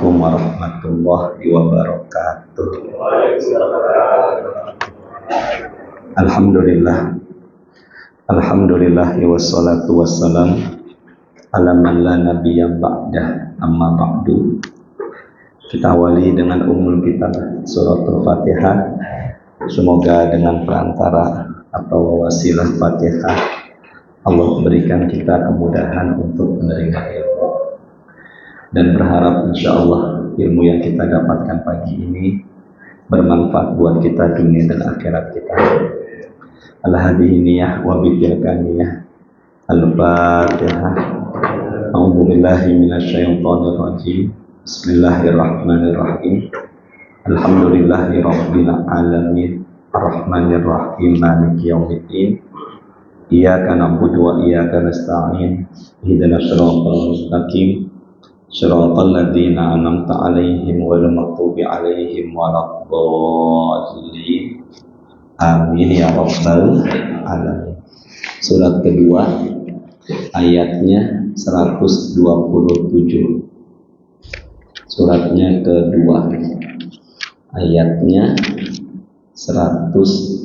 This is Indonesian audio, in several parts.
Assalamualaikum warahmatullahi wabarakatuh. Alhamdulillah wassalatu wassalam ala man la nabiyya ba'dah, amma ba'du. Kita awali dengan umul kitab suratul Fatihah. Semoga dengan perantara atau wasilah Fatihah Allah berikan kita kemudahan untuk menerima ilmu, dan berharap insyaallah ilmu yang kita dapatkan pagi ini bermanfaat buat kita dunia dan akhirat kita. Al-hadiniyah wa bitilkaniyah. Al-Fatihah. A'udzu billahi minasyaitonir rajim. Bismillahirrahmanirrahim. Alhamdulillahi rabbil alamin. Arrahmanir rahim. Maliki yaumiddin. Iyyaka na'budu wa iyyaka nasta'in. Ihdinas siratal mustaqim. Shiratal ladzina an'amta 'alaihim ghairil maghdubi 'alaihim waladdallin. Amin ya rabbal alamin. Surat kedua ayatnya 127. Suratnya kedua ayatnya 127.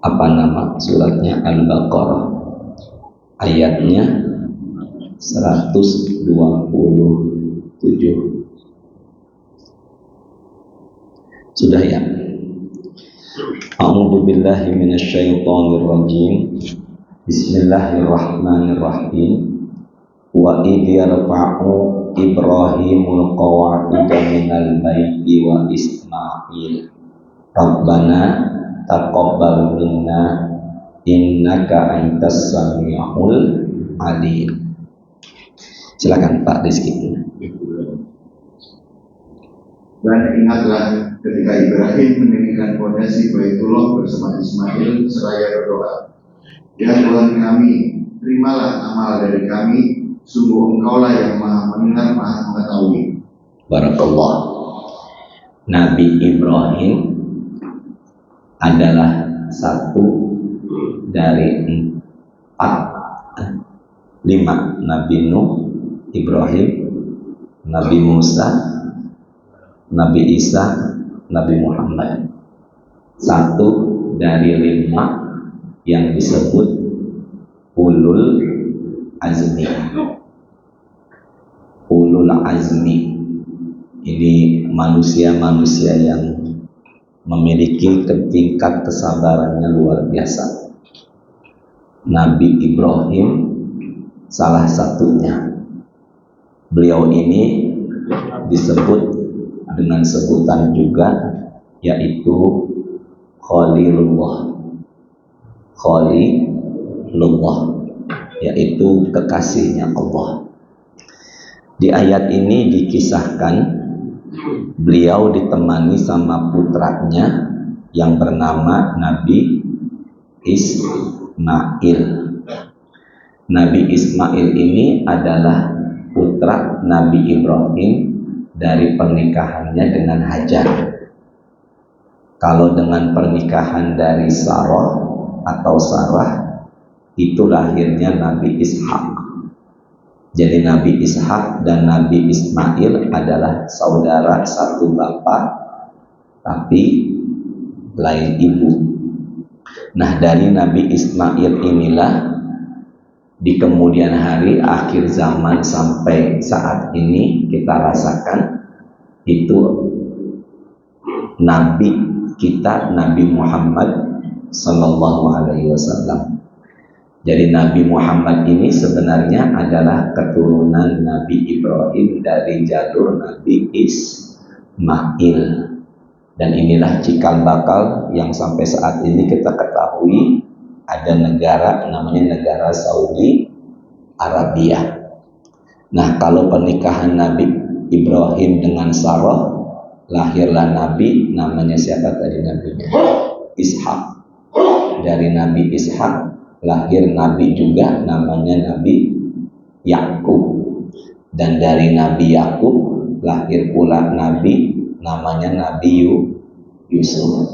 Apa nama suratnya? Al-Baqarah. Ayatnya 127. Sudah ya? A'udzu billahi minasyaitonir rajim. Bismillahirrahmanirrahim. Wa idh yarfa'u Ibrahimul qawa'ida minal baiti wa Ismail. Rabbana taqabbal minna innaka antas samiul alim. Silakan Pak Rizky. Dan ingatlah ketika Ibrahim mendirikan fondasi Baitullah bersama Ismail seraya berdoa, ya Tuhan kami, terimalah amal dari kami, sungguh Engkaulah yang Maha Mendengar, Maha Mengetahui. Barakallah. Nabi Ibrahim adalah satu dari 5 Nabi Nuh, Ibrahim, Nabi Musa, Nabi Isa, Nabi Muhammad. Satu dari 5 yang disebut ulul azmi. Ulul azmi ini manusia-manusia yang memiliki tingkat kesabarannya luar biasa. Nabi Ibrahim salah satunya. Beliau ini disebut dengan sebutan juga yaitu Khalilullah. Khalilullah yaitu kekasihnya Allah. Di ayat ini dikisahkan beliau ditemani sama putranya yang bernama Nabi Ismail. Nabi Ismail ini adalah putra Nabi Ibrahim dari pernikahannya dengan Hajar. Kalau dengan pernikahan dari Sarah itu lahirnya Nabi Ishak. Jadi Nabi Ishak dan Nabi Ismail adalah saudara satu bapak tapi lain ibu. Nah, dari Nabi Ismail inilah di kemudian hari akhir zaman sampai saat ini kita rasakan itu Nabi kita, Nabi Muhammad Sallallahu Alaihi Wasallam. Jadi Nabi Muhammad ini sebenarnya adalah keturunan Nabi Ibrahim dari jalur Nabi Ismail. Dan inilah cikal bakal yang sampai saat ini kita ketahui ada negara namanya negara Saudi Arabia. Nah, kalau pernikahan Nabi Ibrahim dengan Sarah, lahirlah Nabi, namanya siapa tadi nabinya? Ishak. Dari Nabi Ishak lahir Nabi juga, namanya Nabi Yakub. Dan dari Nabi Yakub lahir pula Nabi, namanya Nabi Yusuf.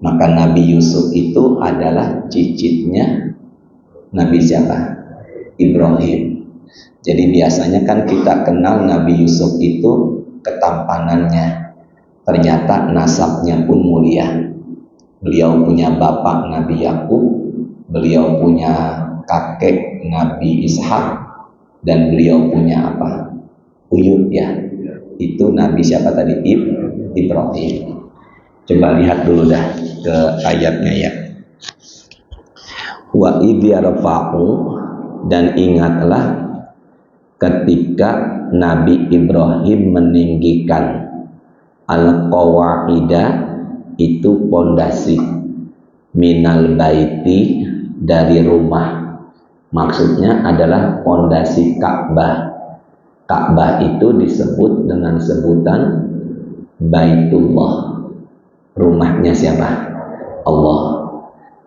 Maka Nabi Yusuf itu adalah cicitnya Nabi siapa? Ibrahim. Jadi biasanya kan kita kenal Nabi Yusuf itu ketampanannya, ternyata nasabnya pun mulia. Beliau punya bapak Nabi Yakub, beliau punya kakek Nabi Ishak, dan beliau punya apa? Uyut ya. Itu Nabi siapa tadi? Ibrahim. Coba lihat dulu dah ke ayatnya ya. Wa idh yarfa'u, dan ingatlah ketika Nabi Ibrahim meninggikan al-qawaida, itu pondasi, minal baiti, dari rumah. Maksudnya adalah pondasi Ka'bah. Ka'bah itu disebut dengan sebutan Baitullah. Rumahnya siapa? Allah.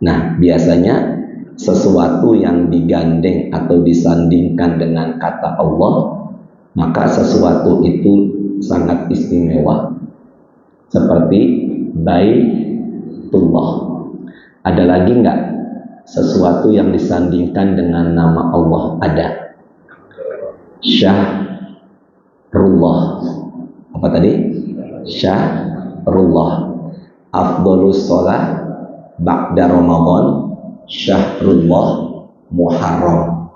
Nah, biasanya sesuatu yang digandeng atau disandingkan dengan kata Allah, maka sesuatu itu sangat istimewa. Seperti Baitullah. Ada lagi enggak sesuatu yang disandingkan dengan nama Allah? Ada. Syahrullah. Apa tadi? Syahrullah. Afdhalus shalah ba'da Ramadan Syahrullah Muharram.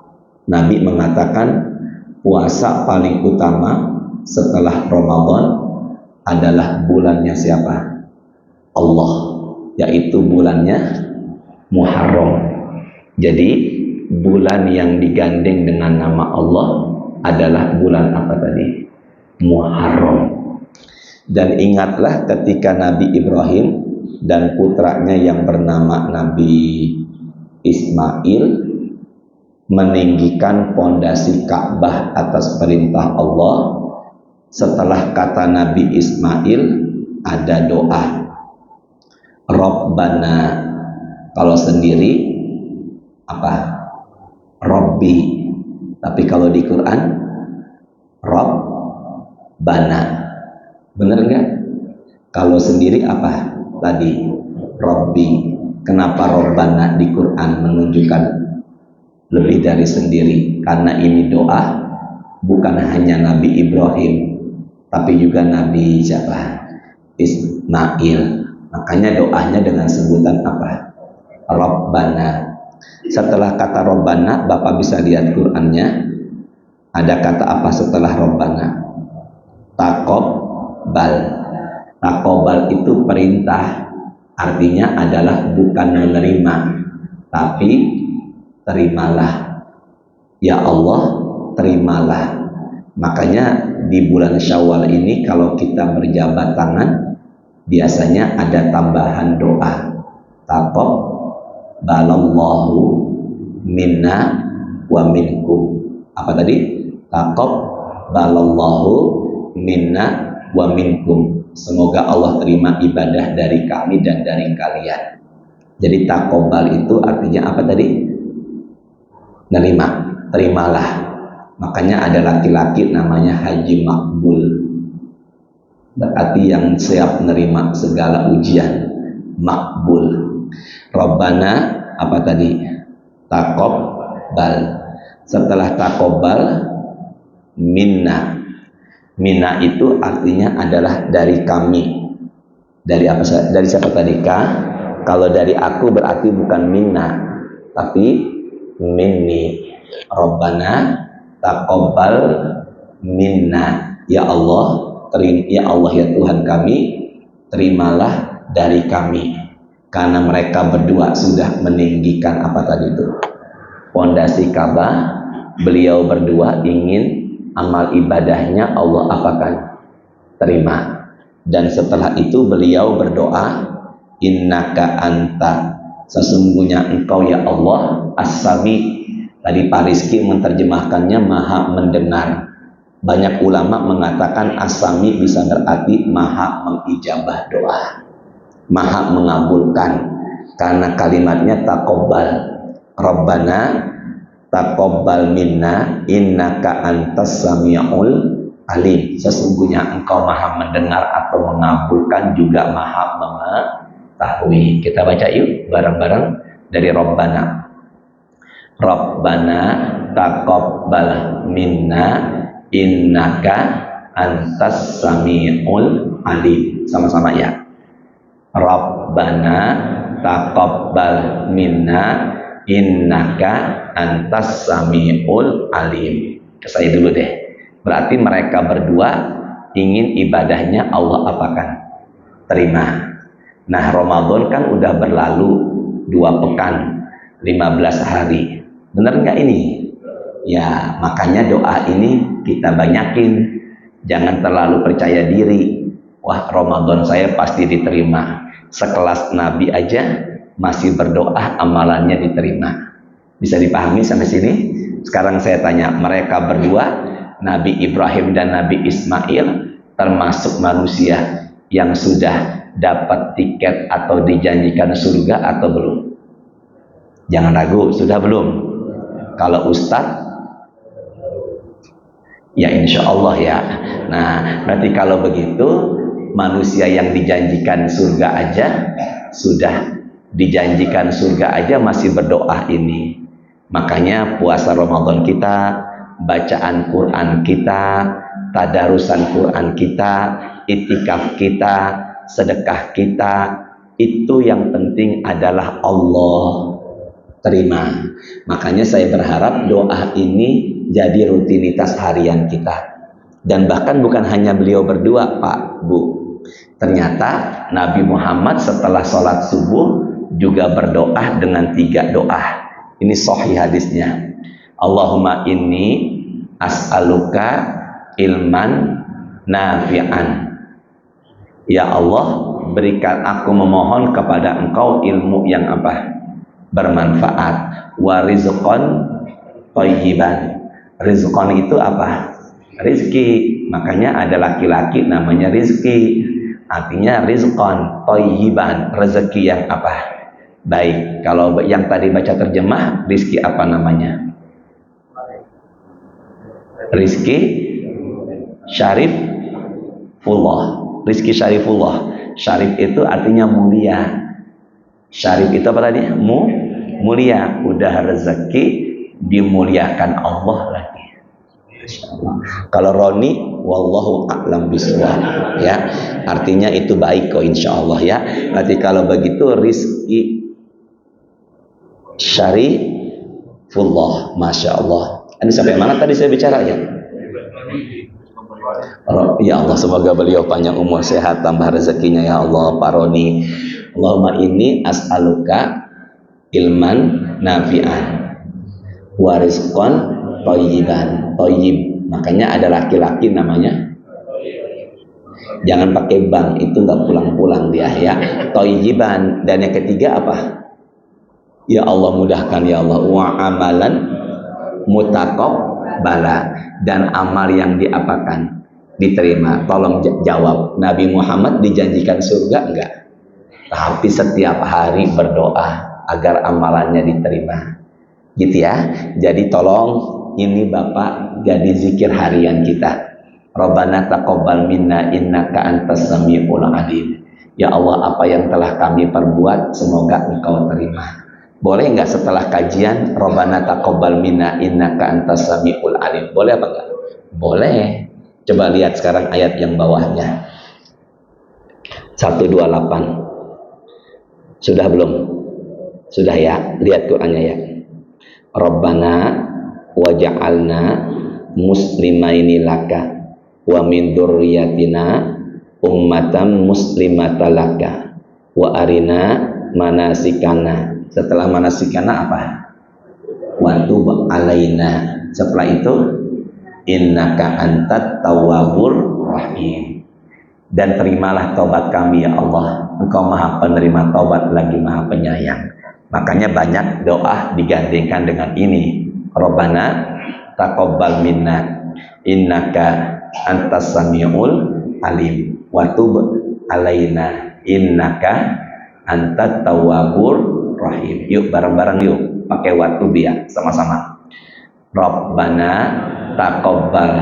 Nabi mengatakan puasa paling utama setelah Ramadan adalah bulannya siapa? Allah, yaitu bulannya Muharram. Jadi bulan yang digandeng dengan nama Allah adalah bulan apa tadi? Muharram. Dan ingatlah ketika Nabi Ibrahim dan putranya yang bernama Nabi Ismail meninggikan pondasi Ka'bah atas perintah Allah. Setelah kata Nabi Ismail ada doa Rabbana. Kalau sendiri apa? Rabbi. Tapi kalau di Quran Rabbana. Benar enggak? Kalau sendiri apa? Tadi Rabbi. Kenapa Rabbana di Quran menunjukkan lebih dari sendiri? Karena ini doa bukan hanya Nabi Ibrahim, tapi juga Nabi siapa? Ismail. Makanya doanya dengan sebutan apa? Rabbana. Setelah kata Rabbana, Bapak bisa lihat Qur'annya. Ada kata apa setelah Rabbana? Taqabbal. Taqabbal itu perintah. Artinya adalah bukan menerima, tapi terimalah. Ya Allah, terimalah. Makanya di bulan Syawal ini kalau kita berjabat tangan, biasanya ada tambahan doa. Taqabbalallahu minna wa minkum. Apa tadi? Taqabbalallahu minna wa minkum. Semoga Allah terima ibadah dari kami dan dari kalian. Jadi taqabbal itu artinya apa tadi? Nerima, terimalah. Makanya ada laki-laki namanya Haji Makbul, berarti yang siap menerima segala ujian. Makbul. Rabbana apa tadi? Taqabbal. Setelah taqabbal minna. Minna itu artinya adalah dari kami. Dari apa? Dari siapa tadi? Kalau dari aku berarti bukan minna, tapi minni. Rabbana taqabbal minna. Ya Allah, ya Allah ya Tuhan kami, terimalah dari kami. Karena mereka berdua sudah meninggikan apa tadi itu? Pondasi Ka'bah. Beliau berdua ingin amal ibadahnya Allah apakan? Terima. Dan setelah itu beliau berdoa, innaka anta, sesungguhnya engkau ya Allah, as-sami. Tadi Pak Rizky menerjemahkannya maha mendengar. Banyak ulama mengatakan as-sami bisa berarti maha mengijabah doa, maha mengabulkan. Karena kalimatnya taqabbal. Rabbana taqabbal minna innaka antas samiul alim. Sesungguhnya engkau maha mendengar atau mengabulkan, juga maha mengetahui. Kita baca yuk bareng-bareng dari Rabbana. Rabbana taqabbal minna innaka antas samiul alim. Sama-sama ya. Rabbana taqabbal minna innaka antas samiul alim. Saya dulu deh. Berarti mereka berdua ingin ibadahnya Allah apakan? Terima. Nah, Ramadan kan udah berlalu 2 pekan, 15 hari. Benar nggak ini? Ya, makanya doa ini kita banyakin. Jangan terlalu percaya diri. Wah, Ramadan saya pasti diterima. Sekelas Nabi aja masih berdoa amalannya diterima. Bisa dipahami sampai sini? Sekarang saya tanya, mereka berdua, Nabi Ibrahim dan Nabi Ismail, termasuk manusia yang sudah dapat tiket atau dijanjikan surga atau belum? Jangan ragu, sudah belum? Kalau Ustadz, ya insya Allah ya. Nah, berarti kalau begitu, manusia yang dijanjikan surga aja, sudah dijanjikan surga aja masih berdoa ini. Makanya puasa Ramadan kita, bacaan Quran kita, tadarusan Quran kita, itikaf kita, sedekah kita, itu yang penting adalah Allah terima. Makanya saya berharap doa ini jadi rutinitas harian kita. Dan bahkan bukan hanya beliau berdua, Pak, Bu. Ternyata Nabi Muhammad setelah sholat subuh juga berdoa dengan 3 doa. Ini sahih hadisnya. Allahumma inni as'aluka ilman nafi'an. Ya Allah, berikan aku memohon kepada Engkau ilmu yang apa? Bermanfaat. Wa rizqan thayyiban. Rizqan itu apa? Rizki. Makanya ada laki-laki namanya Rizki. Artinya rizqan thayyiban, rezeki yang apa? Baik. Kalau yang tadi baca terjemah, rizki apa namanya? Rizki Syarifullah. Rizki Syarifullah. Syarif itu artinya mulia. Syarif itu apa tadi? Mulia. Udah rezeki dimuliakan Allah lagi. Kalau Roni, wallahu a'lam bishawab, ya, artinya itu baik kok insya Allah ya. Berarti kalau begitu rizki Syarifullah, masya Allah. Ini sampai mana tadi saya bicara ya? Ya Allah, semoga beliau panjang umur, sehat, tambah rezekinya ya Allah. Pak Roni, Allahumma inni as'aluka ilman nafi'an wa rizqan thayyiban. Thayyib, makanya ada laki-laki namanya, jangan pakai bang, itu nggak pulang-pulang dia ya. Thayyiban. Dan yang ketiga apa? Ya Allah, mudahkan ya Allah. Wa amalan mutaqabbala, dan amal yang diapakan? Diterima. Tolong jawab, Nabi Muhammad dijanjikan surga enggak? Tapi setiap hari berdoa agar amalannya diterima. Gitu ya. Jadi tolong ini Bapak jadi zikir harian kita. Rabbana taqabbal minna innaka antas samiul alim. Ya Allah, apa yang telah kami perbuat semoga Engkau terima. Boleh nggak setelah kajian Rabbana taqabbal minna innaka antas samiul alim? Boleh apa enggak? Boleh. Coba lihat sekarang ayat yang bawahnya. 128. Sudah belum? Sudah ya? Lihat Qur'annya ya. Rabbana waja'alna muslimaini laka wa min dzurriyyatina ummatan muslimatan laka wa arina manasikana. Setelah manasikana apa? Wa tub alaina. Setelah itu innaka antat tawwabur rahim. Dan terimalah taubat kami ya Allah. Engkau maha penerima taubat lagi maha penyayang. Makanya banyak doa digandengkan dengan ini. Rabbana taqabbal minna innaka antas samiul alim wa tub alaina innaka antat tawwabur rahim. Yuk bareng-bareng yuk pakai watub ya, sama-sama. Rabbana taqabbal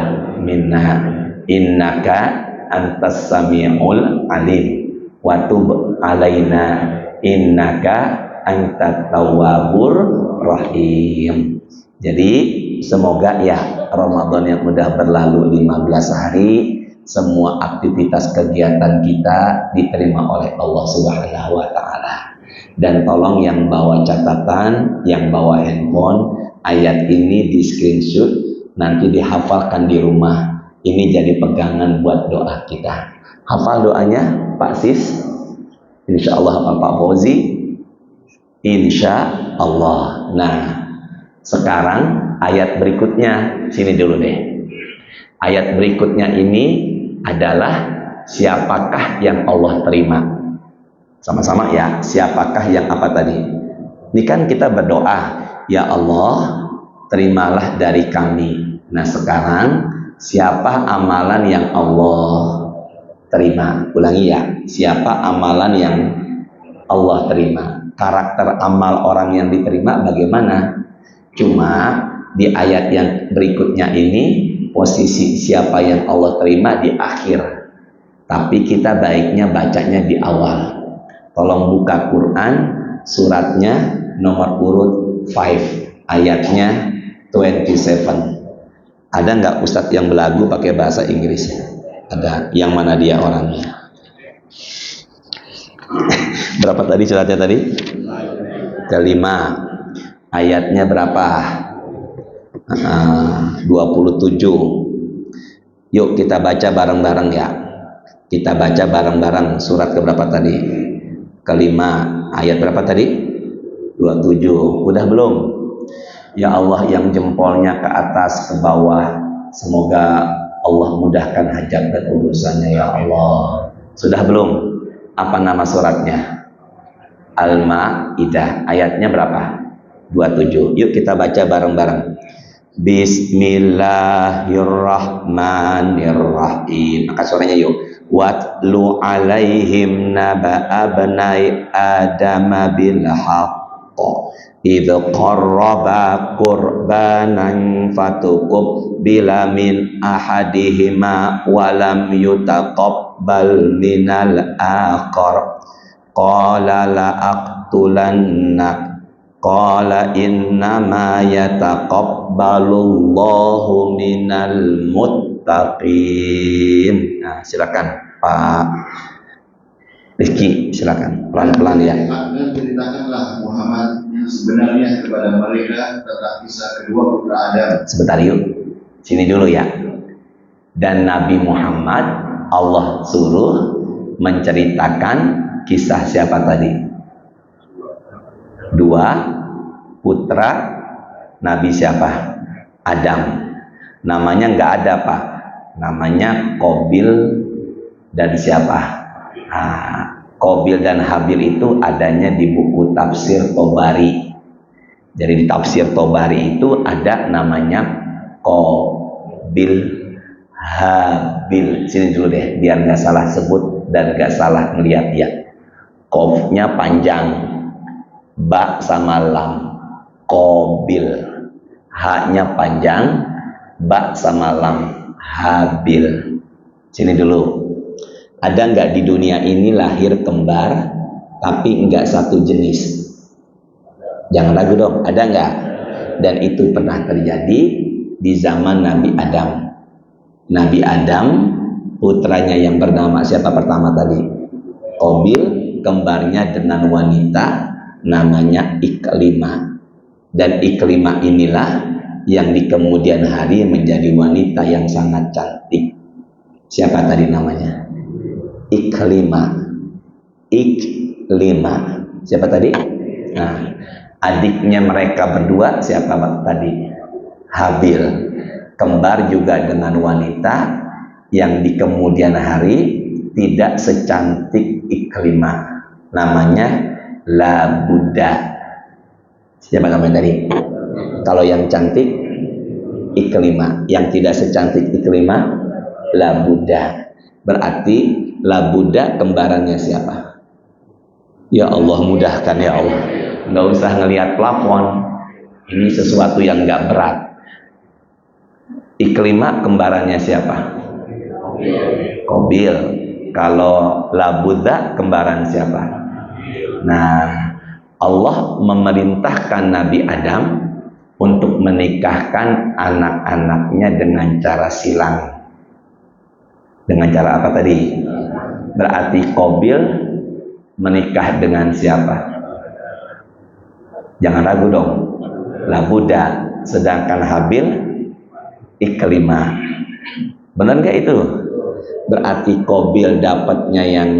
minna innaka antas samiul alim wa tub alaina innaka antat tawwabur Rahim. Jadi semoga ya Ramadan yang udah berlalu 15 hari, semua aktivitas kegiatan kita diterima oleh Allah Subhanahu wa taala. Dan tolong yang bawa catatan, yang bawa handphone, ayat ini di screenshot, nanti dihafalkan di rumah. Ini jadi pegangan buat doa kita. Hafal doanya Pak Sis? Insya Allah hafal Pak Fauzi? Insya Allah. Nah, sekarang ayat berikutnya, sini dulu deh. Ayat berikutnya ini adalah siapakah yang Allah terima. Sama-sama ya, siapakah yang apa tadi? Ini kan kita berdoa, ya Allah, terimalah dari kami. Nah sekarang, siapa amalan yang Allah terima? Ulangi ya, siapa amalan yang Allah terima? Karakter amal orang yang diterima bagaimana? Cuma di ayat yang berikutnya ini, posisi siapa yang Allah terima di akhir. Tapi kita baiknya bacanya di awal. Tolong buka Quran, suratnya nomor urut 5, ayatnya 27. Ada nggak Ustadz yang belagu pakai bahasa Inggris? Ada. Yang mana dia orangnya? Berapa tadi suratnya tadi? Kelima. Ayatnya berapa? 27. Yuk kita baca bareng-bareng ya. Kita baca bareng-bareng surat keberapa tadi? Kelima. Ayat berapa tadi? 27. Udah belum? Ya Allah yang jempolnya ke atas ke bawah, semoga Allah mudahkan hajat dan urusannya ya Allah. Sudah belum? Apa nama suratnya? Al-Maidah. Ayatnya berapa? 27. Yuk kita baca bareng-bareng. Bismillahirrahmanirrahim. Angkat suaranya yuk. Watlu alaihim naba'a abnai adama bil haqq idh qarraba qurbanan fatuqabbala min ahadihima walam yutaqabbal minal akhar qala la aqtulannak qala innama yataqabbalullahu minal muttaqin. Nah, silakan Pak Rizky, silakan pelan-pelan ya. Dan ceritakanlah Muhammad yang sebenarnya kepada mereka tentang kisah kedua putra Adam. Sebentar yuk, sini dulu ya. Dan Nabi Muhammad Allah suruh menceritakan kisah siapa tadi? Dua putra Nabi siapa? Adam. Namanya nggak ada Pak. Namanya Qabil dan siapa? Qabil dan Habil itu adanya di buku tafsir Tobari. Jadi di tafsir Tobari itu ada namanya Qabil Habil. Sini dulu deh, biar nggak salah sebut dan nggak salah melihat ya. Qafnya panjang, ba sama lam, Qabil. Haknya panjang, ba sama lam, Habil. Sini dulu. Ada nggak di dunia ini lahir kembar tapi nggak satu jenis? Jangan ragu dong, ada nggak? Dan itu pernah terjadi di zaman Nabi Adam. Nabi Adam, putranya yang bernama siapa pertama tadi? Qabil, kembarnya dengan wanita namanya Iklimah. Dan Iklimah inilah yang di kemudian hari menjadi wanita yang sangat cantik. Siapa tadi namanya? Iklimah. Siapa tadi? Nah, adiknya mereka berdua siapa tadi? Habil. Kembar juga dengan wanita yang di kemudian hari tidak secantik Iklimah. Namanya Labuda. Siapa namanya tadi? Kalau yang cantik Iklimah, yang tidak secantik Iklimah Labuda. Berarti Labuda kembarannya siapa? Ya Allah mudahkan ya Allah. Nggak usah ngelihat plafon. Ini sesuatu yang nggak berat. Iklimah kembarannya siapa? Qabil. Kalau Labuda kembaran siapa? Nah, Allah memerintahkan Nabi Adam untuk menikahkan anak-anaknya dengan cara silang. Dengan cara apa tadi? Berarti Qabil menikah dengan siapa? Jangan ragu dong. Labuda. Sedangkan Habil Iklimah. Benar nggak itu? Berarti Qabil dapatnya yang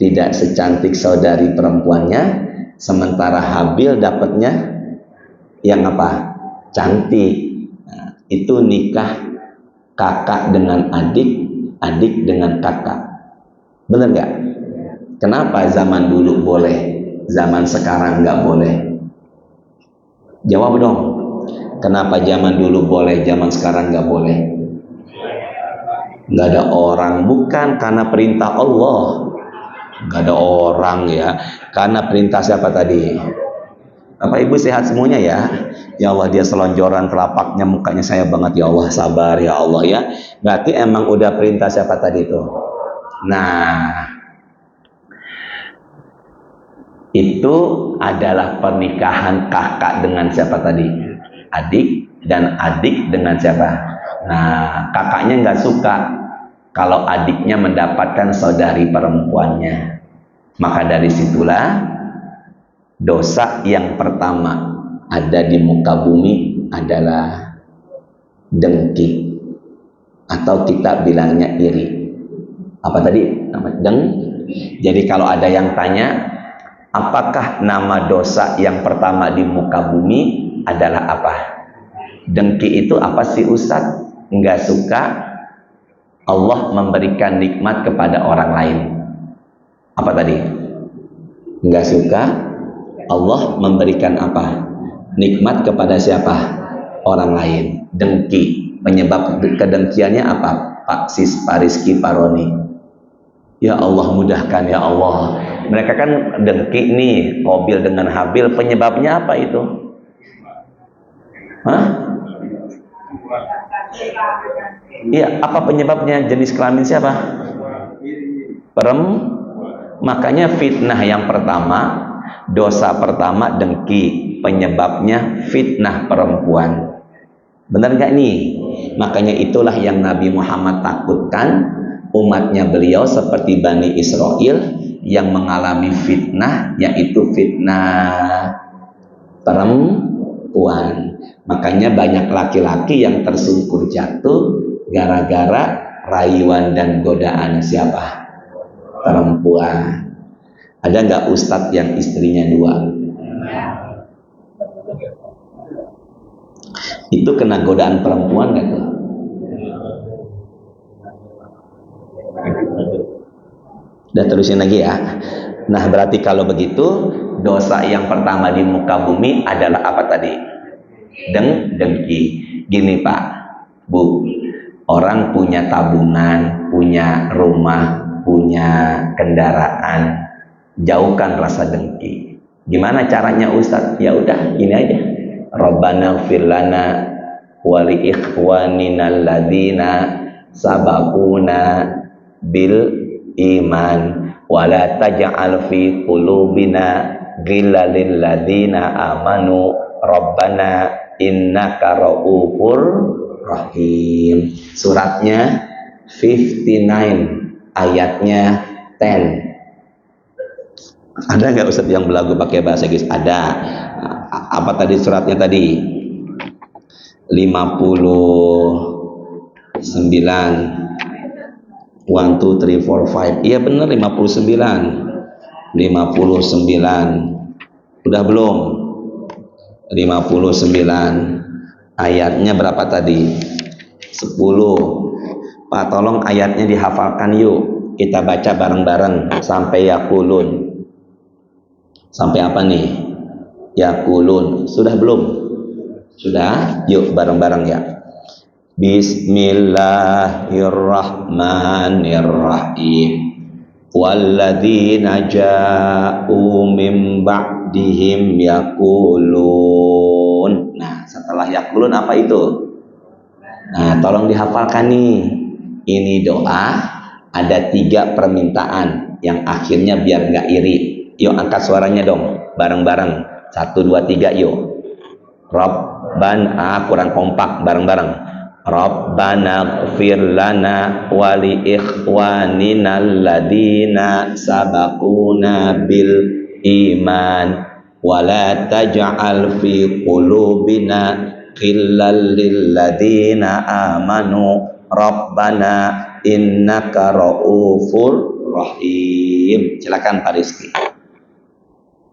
tidak secantik saudari perempuannya, sementara Habil dapatnya yang apa? Cantik. Nah, itu nikah kakak dengan adik, adik dengan kakak. Benar nggak? Kenapa zaman dulu boleh, zaman sekarang nggak boleh? Jawab dong. Kenapa zaman dulu boleh, zaman sekarang nggak boleh? Nggak ada orang, bukan karena perintah Allah. Nggak ada orang ya, karena perintah siapa tadi? Bapak Ibu sehat semuanya ya? Ya Allah, dia selonjoran telapaknya, mukanya saya banget, ya Allah, sabar ya Allah ya. Berarti emang udah perintah siapa tadi itu? Nah, itu adalah pernikahan kakak dengan siapa tadi? Adik, dan adik dengan siapa? Nah, kakaknya nggak suka kalau adiknya mendapatkan saudari perempuannya. Maka dari situlah dosa yang pertama ada di muka bumi adalah dengki, atau kita bilangnya iri. Apa tadi? Jadi kalau ada yang tanya, apakah nama dosa yang pertama di muka bumi adalah apa? Dengki itu apa sih Ustaz? Nggak suka Allah memberikan nikmat kepada orang lain. Apa tadi? Nggak suka Allah memberikan apa? Nikmat kepada siapa? Orang lain. Dengki. Penyebab kedengkiannya apa? Pak Sis, Pak Rizky, Pak Roni. Ya Allah, mudahkan ya Allah. Mereka kan dengki nih, Qabil dengan Habil. Penyebabnya apa itu? Hah? Iya, apa penyebabnya? Jenis kelamin siapa? Makanya fitnah yang pertama, dosa pertama dengki, penyebabnya fitnah perempuan. Benar nggak nih? Makanya itulah yang Nabi Muhammad takutkan, umatnya beliau seperti Bani Israel yang mengalami fitnah, yaitu fitnah perempuan. Makanya banyak laki-laki yang tersungkur jatuh gara-gara rayuan dan godaan siapa? Perempuan. Ada nggak ustadz yang istrinya 2? Itu kena godaan perempuan nggak tuh? Udah terusin lagi ya. Nah, berarti kalau begitu dosa yang pertama di muka bumi adalah apa tadi? Dengki. Gini Pak, Bu, orang punya tabungan, punya rumah, punya kendaraan, jauhkan rasa dengki. Gimana caranya Ustadz? Ya udah, ini aja. Rabbana ighfir lana wa li ikhwanina alladzina sabaquna bil iman wa la taj'al fi qulubina ghillan lil ladzina amanu rabbana innaka ra'ufur rahim. Suratnya 59, ayatnya 10. Ada nggak Ustadz yang belagu pakai bahasa Inggris? Ada. Apa tadi suratnya tadi? 59. 1, 2, 3, 4, 5. Iya benar 59. 59. Udah belum? 59. Ayatnya berapa tadi? 10. Pak, tolong ayatnya dihafalkan yuk. Kita baca bareng-bareng sampai yaqulun. Sampai apa nih? Yaqulun. Sudah belum? Sudah? Yuk bareng-bareng ya. Bismillahirrahmanirrahim. Walladzina ja'u min ba'dihim yaqulun. Nah, setelah yaqulun apa itu? Nah, tolong dihafalkan nih. Ini doa, ada 3 permintaan yang akhirnya biar nggak iri. Yuk angkat suaranya dong, bareng-bareng. 1, 2, 3, yuk. Rabbana, kurang kompak, bareng-bareng. Rabbana ighfir lana wa li ikhwanina alladhina sabaquna bil iman wa la taj'al fi qulubina ghillan lil ladzina amanu Rabbana innaka ra'ufur rahim. Silakan Pak Rizky.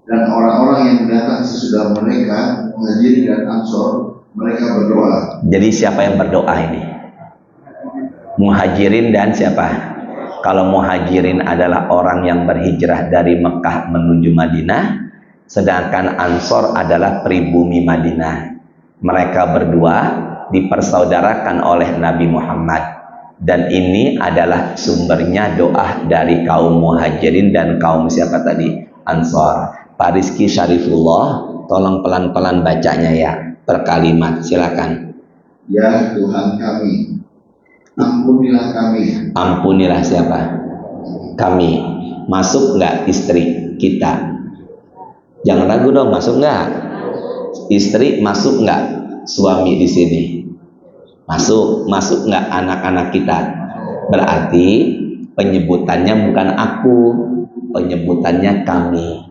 Dan orang-orang yang datang sesudah mereka, Muhajirin dan Ansor, mereka berdoa. Jadi siapa yang berdoa ini? Muhajirin dan siapa? Kalau Muhajirin adalah orang yang berhijrah dari Mekah menuju Madinah, sedangkan Ansor adalah pribumi Madinah. Mereka berdua dipersaudarakan oleh Nabi Muhammad, dan ini adalah sumbernya doa dari kaum Muhajirin dan kaum siapa tadi? Ansor. Pak Rizky Syarifullah, tolong pelan-pelan bacanya ya, per kalimat, silakan. Ya Tuhan kami, ampunilah kami. Ampunilah siapa? Kami. Masuk nggak istri kita? Jangan ragu dong, masuk nggak? Istri masuk nggak? Suami di sini masuk nggak? Anak-anak kita? Berarti penyebutannya bukan aku, penyebutannya kami.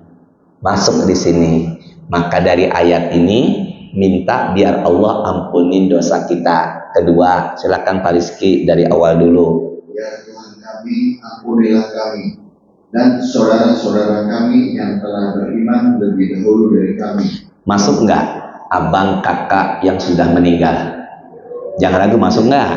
Masuk di sini. Maka dari ayat ini minta biar Allah ampunin dosa kita. Kedua, silakan Pak Rizky dari awal dulu. Ya Tuhan kami, ampunilah kami dan saudara-saudara kami yang telah beriman lebih dahulu dari kami. Masuk nggak abang kakak yang sudah meninggal? Jangan ragu, masuk nggak?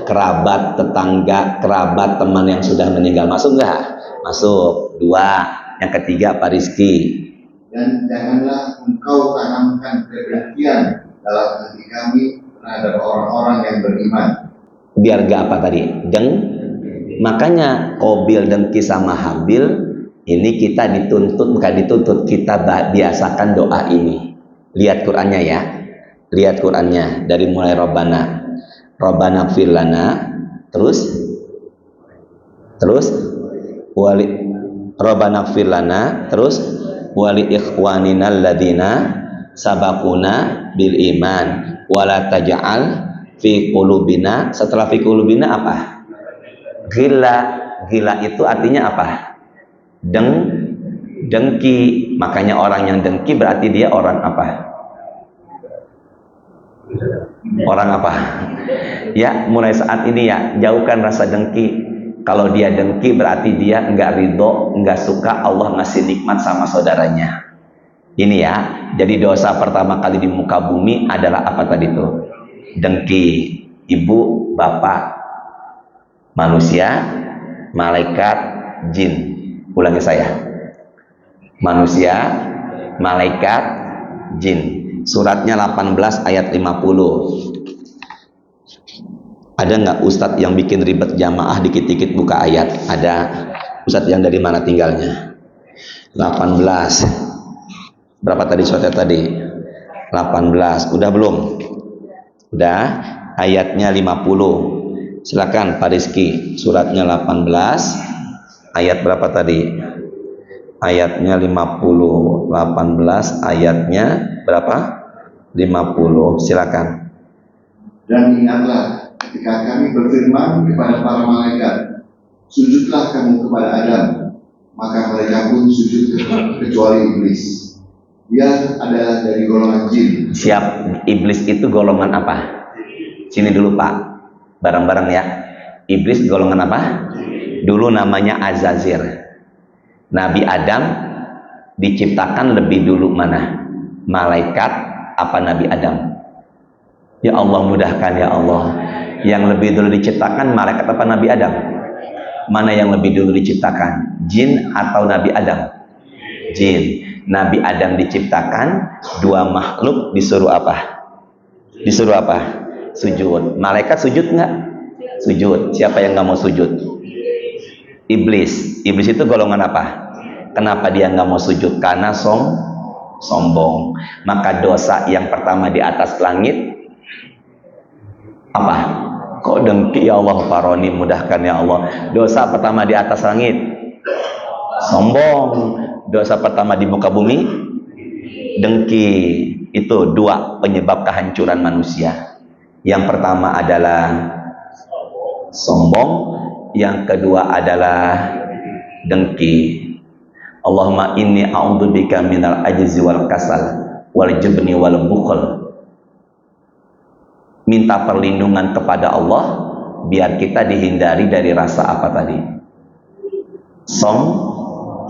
Kerabat tetangga, kerabat teman yang sudah meninggal, masuk nggak? Masuk. Dua. Yang ketiga Pak Rizky. Dan janganlah engkau tanamkan kebencian dalam hati kami terhadap orang-orang yang beriman. Biar gak apa tadi? Makanya Qabil dengki sama Habil ini kita dituntut, bukan dituntut, kita biasakan doa ini. Lihat Qur'annya ya. Lihat Qur'annya dari mulai Rabbana ighfir lana, terus Rabbana ighfir lana, terus wali ikhwanina alladzina sabaquna bil iman wala taj'al fi qulubina. Setelah fi qulubina apa? Gila itu artinya apa? Dengki. Makanya orang yang dengki berarti dia orang apa? Orang apa? Ya, mulai saat ini ya, jauhkan rasa dengki. Kalau dia dengki berarti dia enggak ridho, enggak suka Allah ngasih nikmat sama saudaranya. Ini ya, jadi dosa pertama kali di muka bumi adalah apa tadi itu? Dengki. Ibu, bapak, manusia, malaikat, jin. Ulangi saya. Manusia, malaikat, jin. Suratnya 18 ayat 50. Ada nggak ustadz yang bikin ribet jamaah dikit-dikit buka ayat? Ada. Ustadz yang dari mana tinggalnya? 18. Berapa tadi suratnya tadi? 18. Udah belum? Udah. Ayatnya 50. Silakan Pak Rizky. Suratnya 18. Ayat berapa tadi? Ayatnya 50. 18 ayatnya berapa? 50. Silakan. Dan ingatlah ketika kami berfirman kepada para malaikat, sujudlah kamu kepada Adam, maka mereka pun sujud kecuali iblis. Dia adalah dari golongan jin. Siap. Iblis itu golongan apa? Sini dulu Pak, bareng-bareng ya. Iblis golongan apa? Dulu namanya Azazir. Nabi Adam diciptakan lebih dulu mana? Malaikat apa Nabi Adam? Ya Allah, mudahkan ya Allah. Yang lebih dulu diciptakan malaikat apa Nabi Adam? Mana yang lebih dulu diciptakan? Jin atau Nabi Adam? Jin. Nabi Adam diciptakan, dua makhluk disuruh apa? Disuruh apa? Sujud. Malaikat sujud nggak? Sujud. Siapa yang nggak mau sujud? Iblis. Iblis itu golongan apa? Kenapa dia nggak mau sujud? Karena sombong. Maka dosa yang pertama di atas langit apa? Kok dengki ya Allah? Paroni, mudahkan ya Allah. Dosa pertama di atas langit sombong. Dosa pertama di muka bumi, dengki. Itu dua penyebab kehancuran manusia. Yang pertama adalah sombong, yang kedua adalah dengki. Allahumma inni a'udzubika minal ajzi wal kasal wal jubni wal bukhl. Minta perlindungan kepada Allah biar kita dihindari dari rasa apa tadi?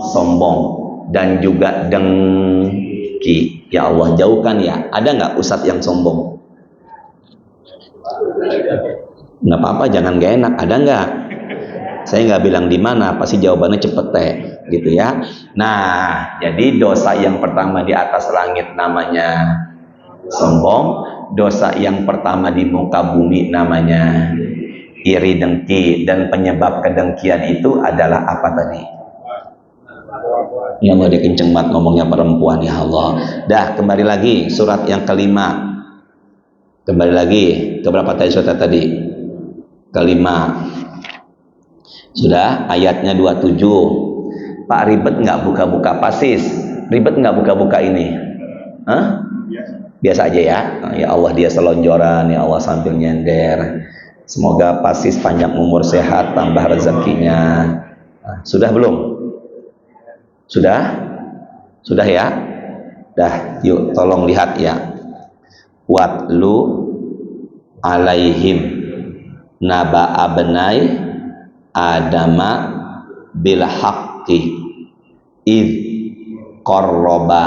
Sombong dan juga dengki. Ya Allah, jauhkan ya. Ada nggak ustadz yang sombong? Nggak apa-apa, jangan gak enak. Ada nggak? Saya nggak bilang di mana, pasti jawabannya cepet teh, gitu ya. Nah, jadi dosa yang pertama di atas langit namanya sombong. Dosa yang pertama di muka bumi namanya iri, dengki, dan penyebab kedengkian itu adalah apa tadi? Ya Allah, dia kenceng banget ngomongnya perempuan, ya Allah. Dah, kembali lagi surat yang kelima. Kembali lagi ke berapa tadi surat tadi? Kelima. Sudah, ayatnya 27. Pak, ribet nggak buka-buka pasis? Ribet nggak buka-buka ini? Hah? Biasa aja ya. Ya Allah, dia selonjoran, ya Allah sambil nyender. Semoga pasis panjang umur, sehat, tambah rezekinya. Nah, sudah belum? Sudah? Sudah ya? Dah, yuk tolong lihat ya. Watlu alaihim naba abnai adama bil haqqi id qarraba.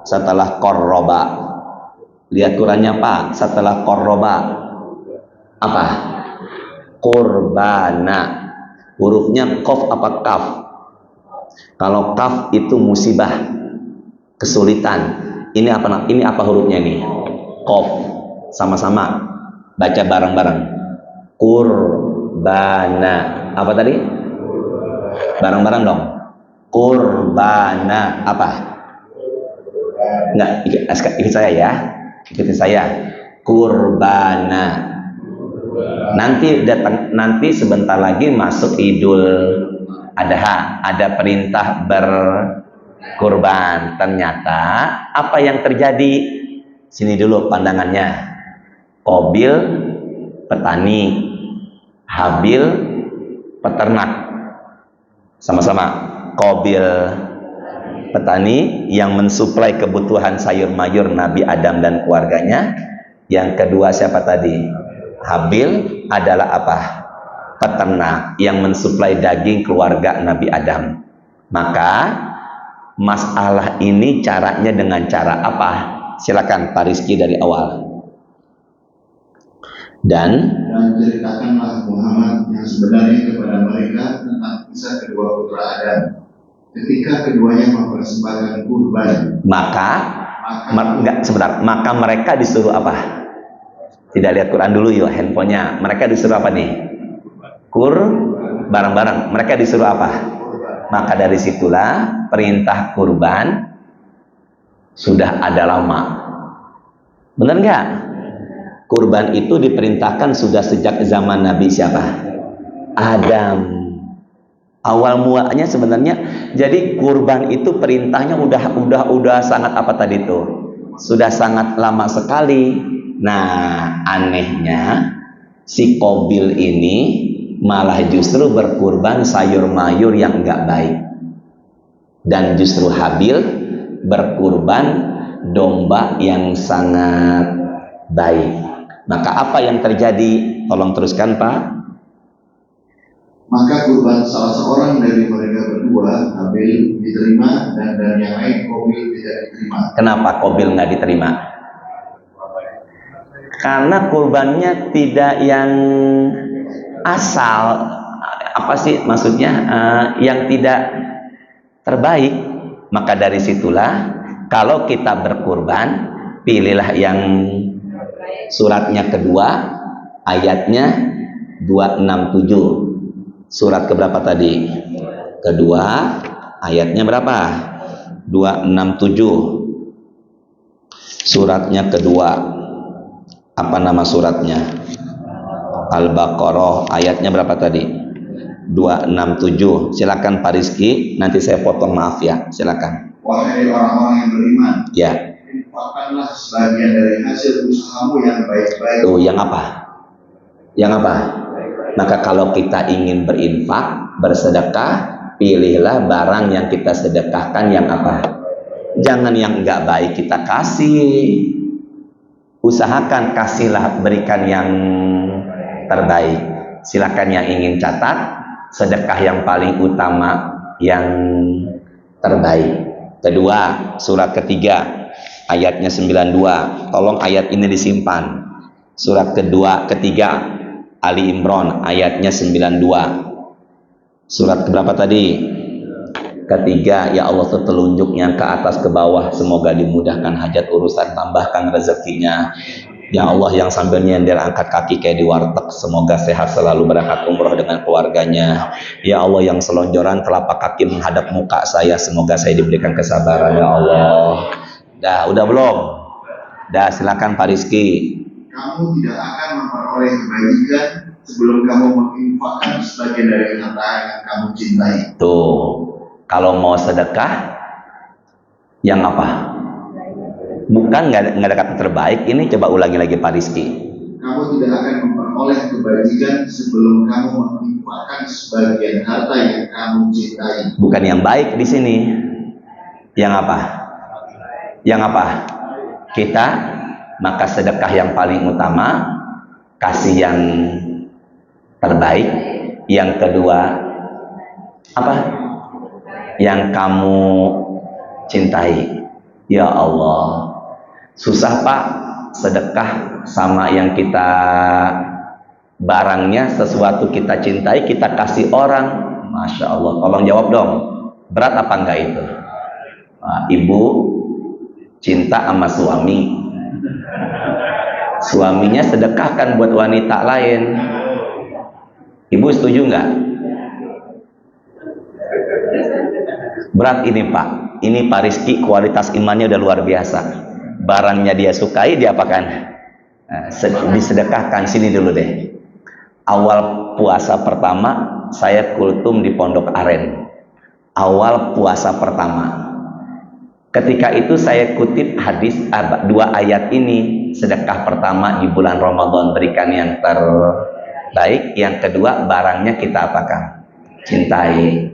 Setelah qarraba, lihat Qurannya Pak, setelah qarraba apa? Qurbana. Hurufnya qaf apa kaf? Kalau kaf itu musibah, kesulitan. Ini apa? Ini apa hurufnya nih? Qaf. Sama-sama baca bareng-bareng. Qurbana. Apa tadi? Bareng-bareng dong. Qurbana apa? Enggak, ikut saya ya. Ikuti saya. Qurbana. Nanti sebentar lagi masuk Idul Adha, ada perintah berkurban. Ternyata apa yang terjadi? Sini dulu pandangannya. Qabil petani, Habil peternak. Sama-sama. Qabil petani yang mensuplai kebutuhan sayur mayur Nabi Adam dan keluarganya. Yang kedua siapa tadi? Habil adalah apa? Peternak yang mensuplai daging keluarga Nabi Adam. Maka masalah ini caranya dengan cara apa? Silakan Pak Rizky dari awal. Dan ceritakanlah Muhammad yang sebenarnya kepada mereka tentang kisah kedua putra Adam ketika keduanya mempersembahkan kurban. Maka mereka disuruh apa? Tidak lihat Quran dulu yuk, handphonenya. Mereka disuruh apa nih? Bareng-bareng. Mereka disuruh apa? Maka dari situlah perintah kurban sudah ada lama. Benar nggak? Kurban itu diperintahkan sudah sejak zaman Nabi siapa? Adam. Awal mulanya sebenarnya, jadi kurban itu perintahnya udah sangat apa tadi itu? Sudah sangat lama sekali. Nah, anehnya si Qabil ini malah justru berkurban sayur mayur yang enggak baik. Dan justru Habil berkurban domba yang sangat baik. Maka apa yang terjadi? Tolong teruskan Pak. Maka kurban salah seorang dari mereka berdua, Habil, diterima dan yang lain Qabil tidak diterima. Kenapa Qabil nggak diterima? Karena kurbannya tidak yang asal, apa sih maksudnya, yang tidak terbaik. Maka dari situlah kalau kita berkurban, pilihlah yang suratnya kedua, ayatnya 267. Surat keberapa tadi? Kedua, ayatnya berapa? 267. Suratnya kedua. Apa nama suratnya? Al-Baqarah, ayatnya berapa tadi? 267. Silakan Pak Rizky, nanti saya potong, maaf ya. Silakan. Wahai orang-orang yang beriman, Ya. infakkanlah sebagian dari hasil usahamu yang baik-baik. Tuh, yang apa? Yang apa? Maka kalau kita ingin berinfak, bersedekah, pilihlah barang yang kita sedekahkan yang apa? Jangan yang enggak baik kita kasih. Usahakan kasihlah, berikan yang terbaik. Silakan yang ingin catat, sedekah yang paling utama yang terbaik. Kedua, surat ketiga ayatnya 92. Tolong ayat ini disimpan. Surat ketiga Ali Imran ayatnya 92. Surat keberapa tadi? Ketiga. Ya Allah, telunjuknya ke atas ke bawah, semoga dimudahkan hajat urusan, tambahkan rezekinya. Ya Allah, yang sambil nyender angkat kaki kayak di warteg, semoga sehat selalu, berangkat umroh dengan keluarganya. Ya Allah, yang selonjoran telapak kaki menghadap muka saya, semoga saya diberikan kesabaran. Ya Allah. Udah belum? Silakan Pak Rizky. Kamu tidak akan memperoleh kebaikan sebelum kamu menginfakkan sebagian dari harta yang kamu cintai. Tuh, kalau mau sedekah, yang apa? Bukan nggak ada kata terbaik. Ini coba ulangi lagi Pak Rizky. Kamu tidak akan memperoleh kebaikan sebelum kamu menginfakkan sebagian harta yang kamu cintai. Bukan yang baik di sini. Yang apa? Yang apa? Kita, maka sedekah yang paling utama, kasih yang terbaik. Yang kedua, apa? Yang kamu cintai. Ya Allah, susah Pak, sedekah sama yang kita, barangnya sesuatu kita cintai, kita kasih orang. Masya Allah, tolong jawab dong, berat apa enggak itu? Ibu cinta sama suami, suaminya sedekahkan buat wanita lain, ibu setuju nggak? Berat ini Pak. Ini Pak Rizky kualitas imannya udah luar biasa. Barangnya dia sukai, dia apakan? Disedekahkan. Sini dulu deh. Awal puasa pertama saya kultum di Pondok Aren. Awal puasa pertama. Ketika itu saya kutip hadis, dua ayat ini. Sedekah pertama di bulan Ramadan, berikan yang terbaik. Yang kedua, barangnya kita apakan? Cintai.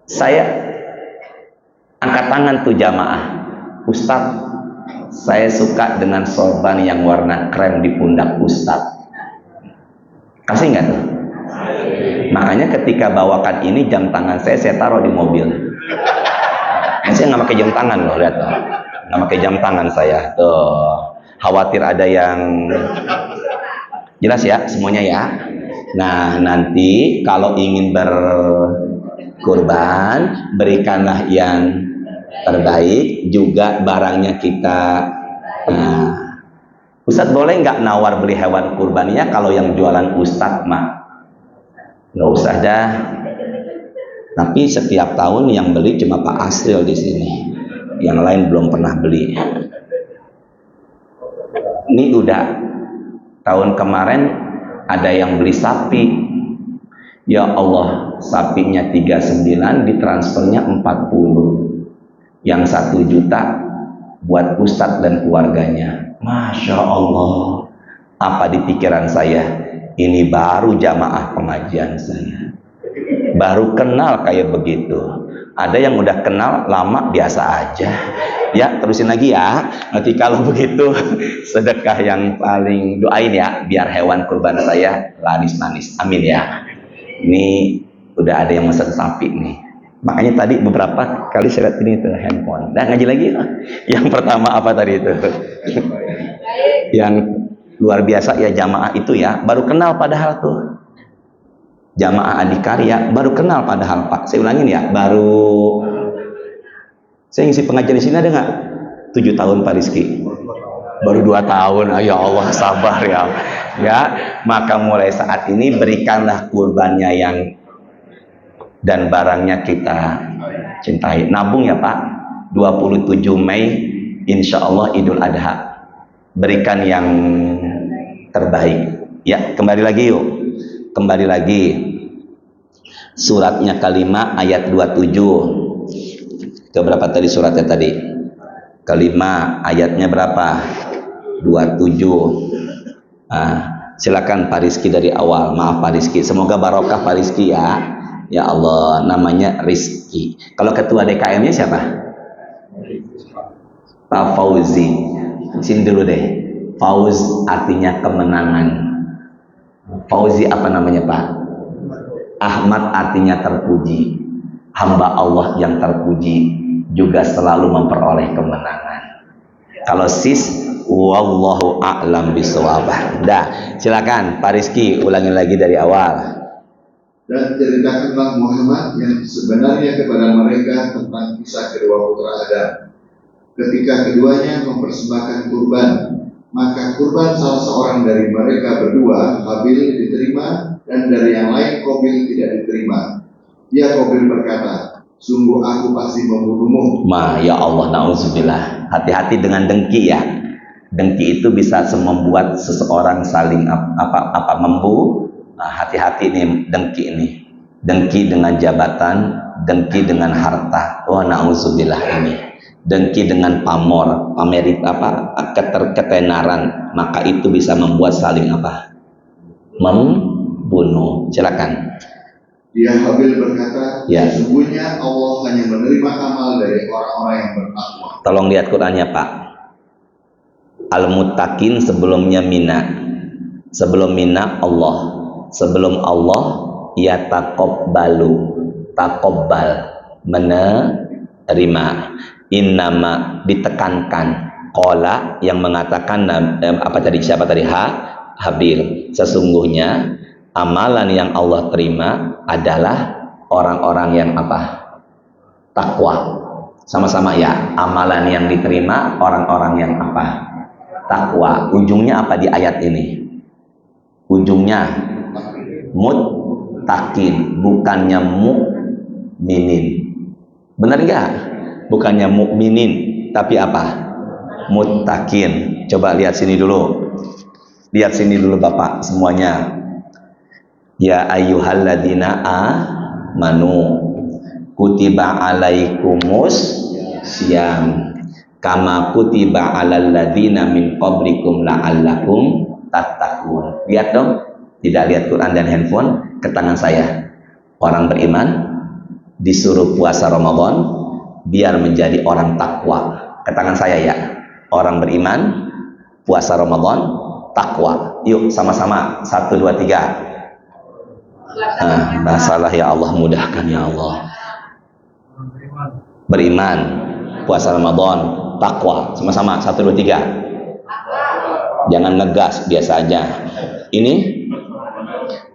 Saya angkat tangan tuh jamaah. Ustadz, saya suka dengan sorban yang warna krem di pundak Ustadz. Kasih nggak tuh? Makanya ketika bawakan ini, jam tangan saya taruh di mobil. Saya nggak pakai jam tangan loh, lihat loh. Nggak pakai jam tangan saya. Tuh, khawatir ada yang jelas ya semuanya ya. Nah, nanti kalau ingin kurban, berikanlah yang terbaik, juga barangnya kita. Ustadz boleh nggak nawar beli hewan kurbannya? Kalau yang jualan Ustadz mah nggak usah dah. Tapi setiap tahun yang beli cuma Pak Asril di sini, yang lain belum pernah beli. Ini udah tahun kemarin ada yang beli sapi. Ya Allah, sapinya 39, ditransfernya 40. Yang 1 juta buat Ustadz dan keluarganya. Masya Allah. Apa di pikiran saya? Ini baru jamaah pengajian saya. Baru kenal kayak begitu. Ada yang udah kenal lama biasa aja. Ya, terusin lagi ya. Nanti kalau begitu sedekah yang paling, doain ya biar hewan kurban saya laris-laris. Amin ya. Ini udah ada yang mesen sapi nih. Makanya tadi beberapa kali saya lihat ini tuh handphone. Ngaji lagi. Yang pertama apa tadi itu? Yang luar biasa ya jamaah itu ya, baru kenal padahal tuh. Jamaah Adikarya baru kenal padahal Pak. Saya ulangin ya, baru saya ngisi pengajian di sini ada nggak? 7 tahun Pak Rizky. Baru 2 tahun. Ya Allah, sabar ya. Ya, maka mulai saat ini berikanlah kurbannya yang dan barangnya kita cintai. Nabung ya Pak. 27 Mei insya Allah Idul Adha. Berikan yang terbaik. Ya, kembali lagi yuk. Kembali lagi. Suratnya kelima ayat 27. Keberapa tadi suratnya tadi? Kelima ayatnya berapa? 27. Silakan Pak Rizky dari awal. Maaf Pak Rizky, semoga barokah Pak Rizky ya. Ya Allah, namanya Rizky. Kalau ketua DKM-nya siapa? Pak Fauzi. Sini dulu deh. Fauz artinya kemenangan. Fauzi apa namanya Pak? Ahmad artinya terpuji. Hamba Allah yang terpuji juga selalu memperoleh kemenangan. Kalau sis, wallahu a'lam bishawab. Dah, silakan Pak Rizky ulangi lagi dari awal. Dan ceritakanlah Muhammad yang sebenarnya kepada mereka tentang kisah kedua putra Adam. Ketika keduanya mempersembahkan kurban, maka kurban salah seorang dari mereka berdua, Habil, diterima, dan dari yang lain Qabil tidak diterima. Ya Qabil berkata, sungguh aku pasti membunuhmu. Ya Allah, na'udzubillah. Hati-hati dengan dengki ya. Dengki itu bisa membuat seseorang saling membu. Hati-hati nih dengki ini. Dengki dengan jabatan, dengki dengan harta. Na'udzubillah ini. Dengki dengan pamor, ketenaran, maka itu bisa membuat saling membunuh. Silakan. Dia Habil berkata, ya, sesungguhnya Allah hanya menerima amal dari orang-orang yang bertakwa. Tolong lihat Qur'annya Pak. Al-Muttaqin sebelumnya Mina. Sebelum Mina Allah. Sebelum Allah ya taqabbalu. Taqabbal, menerima. Innama, ditekankan. Qala, yang mengatakan siapa tadi? Habil. Sesungguhnya amalan yang Allah terima adalah orang-orang yang takwa. Sama-sama ya, amalan yang diterima orang-orang yang takwa. Ujungnya apa di ayat ini? Ujungnya muttaqin, bukannya mukminin. Benar enggak? Bukannya mukminin, tapi muttaqin. Coba lihat sini dulu. Lihat sini dulu Bapak semuanya. Ya ayyuhalladzina amanu kutiba alaikumus syiyam kama kutiba alal ladzina min qablikum la'allakum tattaqun. Lihat dong, tidak lihat Quran dan handphone, ke tangan saya. Orang beriman disuruh puasa Ramadan biar menjadi orang takwa. Ke tangan saya ya. Orang beriman puasa Ramadan takwa. Yuk sama-sama 1 2 3. Masalah ya Allah, mudahkan ya Allah. Beriman, puasa Ramadan, takwa. Sama-sama 1 2 3. Jangan ngegas, biasa aja. Ini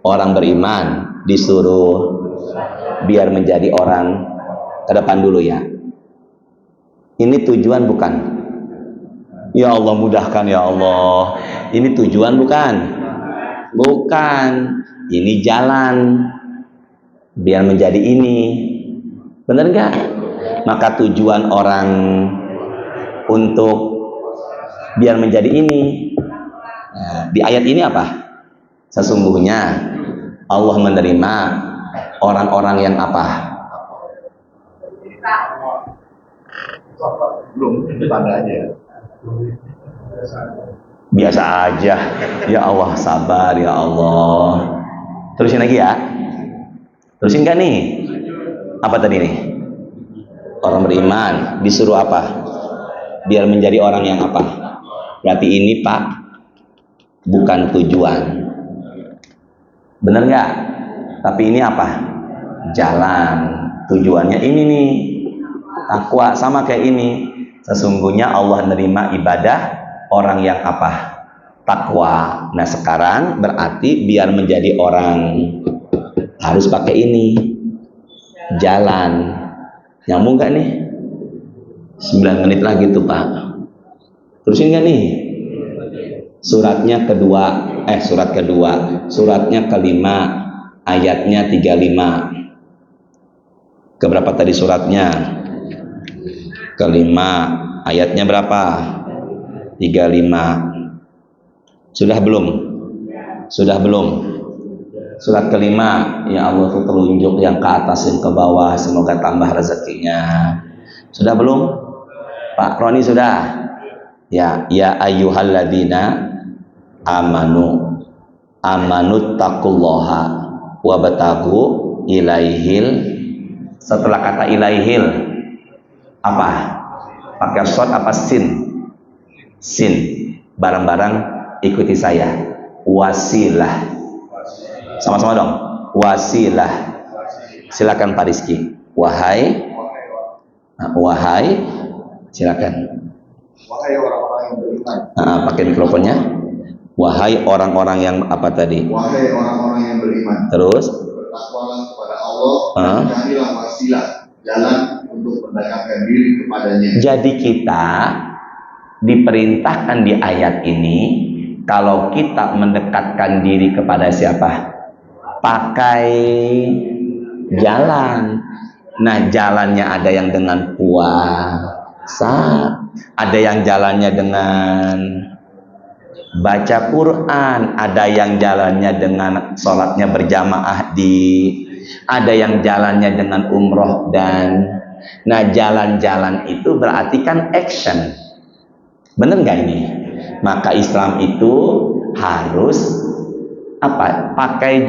orang beriman disuruh biar menjadi orang, ke depan dulu ya. Ini tujuan bukan? Ya Allah mudahkan ya Allah. Ini tujuan bukan? Bukan. Ini jalan biar menjadi ini. Benar nggak? Maka tujuan orang untuk biar menjadi ini. Di ayat ini apa? Sesungguhnya Allah menerima orang-orang yang Belum, tanda aja. biasa aja. Ya Allah, sabar ya Allah. Terusin lagi ya. Terusin kan nih? Apa tadi nih? Orang beriman disuruh biar menjadi orang yang Berarti ini Pak bukan tujuan. Bener nggak? Tapi ini jalan. Tujuannya ini nih, takwa. Sama kayak ini. Sesungguhnya Allah menerima ibadah orang yang takwa. Nah sekarang berarti biar menjadi orang harus pakai ini, jalan. Nyambung gak nih? 9 menit lagi tuh Pak. Terusin gak nih? Suratnya kelima ayatnya 35. Keberapa tadi suratnya? Kelima ayatnya berapa? 35. Sudah belum? Surat kelima, ya Allah petunjuk yang ke atas dan ke bawah, semoga tambah rezekinya. Sudah belum? Pak Roni sudah? Ya, ya ayyuhalladzina amanu taqullaha wabtagu ilaihil. Setelah kata ilaihil apa? Pakai short apa sin? Sin. Barang-barang ikuti saya. Wasilah. Sama-sama dong. Wasilah. Silakan Pak Rizky. Wahai, silakan. Wahai orang-orang yang beriman. Pakai mikrofonnya. Wahai orang-orang yang apa tadi? Wahai orang-orang yang beriman. Terus? Bertakwalah kepada Allah dan carilah wasilah, jalan untuk mendekatkan diri kepadanya. Jadi kita diperintahkan di ayat ini, kalau kita mendekatkan diri kepada siapa? Pakai jalan. Nah, jalannya ada yang dengan puasa, ada yang jalannya dengan baca Quran, ada yang jalannya dengan sholatnya berjamaah ada yang jalannya dengan umroh nah jalan-jalan itu berarti kan action, bener nggak ini? Maka Islam itu harus apa? Pakai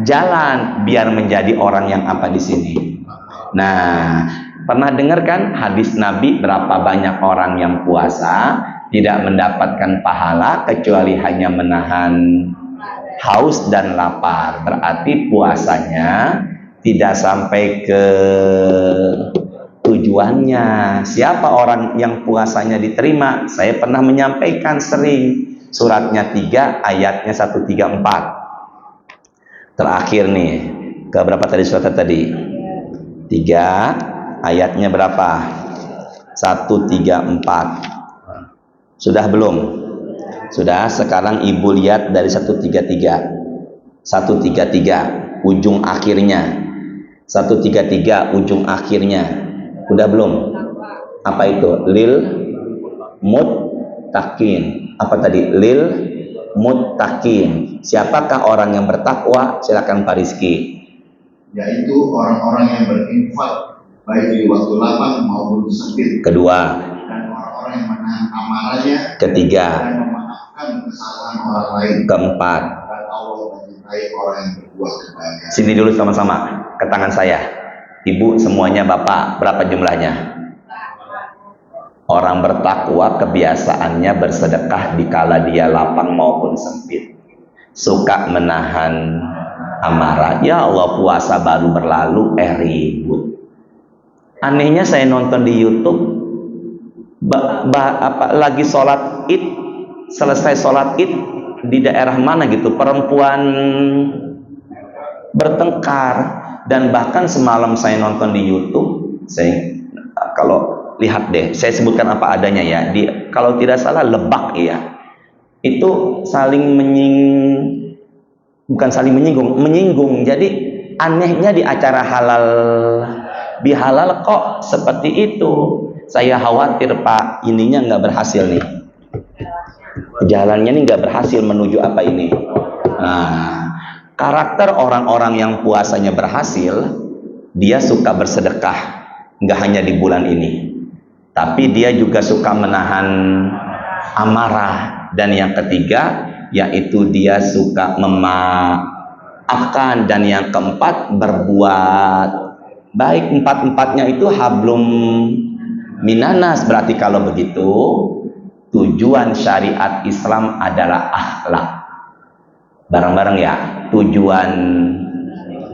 jalan biar menjadi orang yang apa di sini. Nah, pernah dengar kan hadis Nabi berapa banyak orang yang puasa tidak mendapatkan pahala kecuali hanya menahan haus dan lapar. Berarti puasanya tidak sampai ke tujuannya. Siapa orang yang puasanya diterima? Saya pernah menyampaikan sering. Suratnya 3, ayatnya 134. Terakhir nih, ke berapa tadi suratnya tadi? 3, ayatnya berapa? 134. Sudah belum? Sudah. Sekarang ibu lihat dari 133 ujung akhirnya. 133 ujung akhirnya. Udah belum? Apa itu? Lil muttaqin. Apa tadi? Lil muttaqin. Siapakah orang yang bertakwa? Silakan Pak Rizky. Yaitu orang-orang yang berinfak baik di waktu lapang maupun sempit. Kedua. Dan orang-orang yang menahan amarahnya. Ketiga. Dan memaafkan kesalahan orang lain. Keempat. Dan Allah mencintai orang yang berbuat kebaikan. Sini dulu sama-sama ke tangan saya. Ibu semuanya bapak, berapa jumlahnya? Orang bertakwa kebiasaannya bersedekah dikala dia lapang maupun sempit. Suka menahan amarah. Ya Allah, puasa baru berlalu ribut. Anehnya saya nonton di YouTube lagi sholat Id, selesai sholat Id di daerah mana gitu, perempuan bertengkar. Dan bahkan semalam saya nonton di YouTube, saya kalau lihat deh, saya sebutkan apa adanya ya. Kalau tidak salah Lebak ya, itu saling bukan saling menyinggung. Jadi anehnya di acara halal bihalal kok seperti itu. Saya khawatir Pak, ininya nggak berhasil nih. Jalannya nih nggak berhasil menuju apa ini. Nah, karakter orang-orang yang puasanya berhasil, dia suka bersedekah, nggak hanya di bulan ini, tapi dia juga suka menahan amarah. Dan yang ketiga, yaitu dia suka memaafkan. Dan yang keempat, berbuat baik. Empat-empatnya itu hablum minanas. Berarti kalau begitu, tujuan syariat Islam adalah akhlak. Bareng-bareng ya, tujuan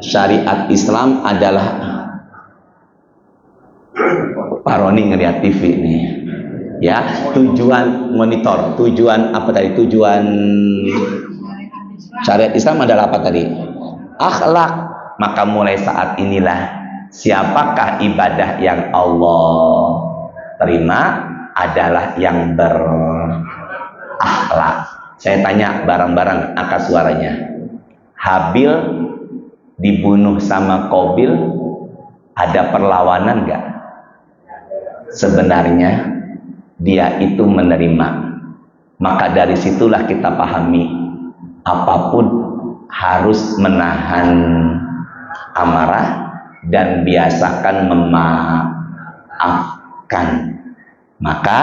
syariat Islam adalah, Pak Roni ngeliat TV nih ya, tujuan monitor, tujuan apa tadi? Tujuan syariat Islam adalah apa tadi? Akhlak. Maka mulai saat inilah, siapakah ibadah yang Allah terima adalah yang berakhlak. Saya tanya bareng-bareng, angkat suaranya. Habil dibunuh sama Qabil, ada perlawanan nggak? Sebenarnya dia itu menerima. Maka dari situlah kita pahami, apapun harus menahan amarah dan biasakan memaafkan. Maka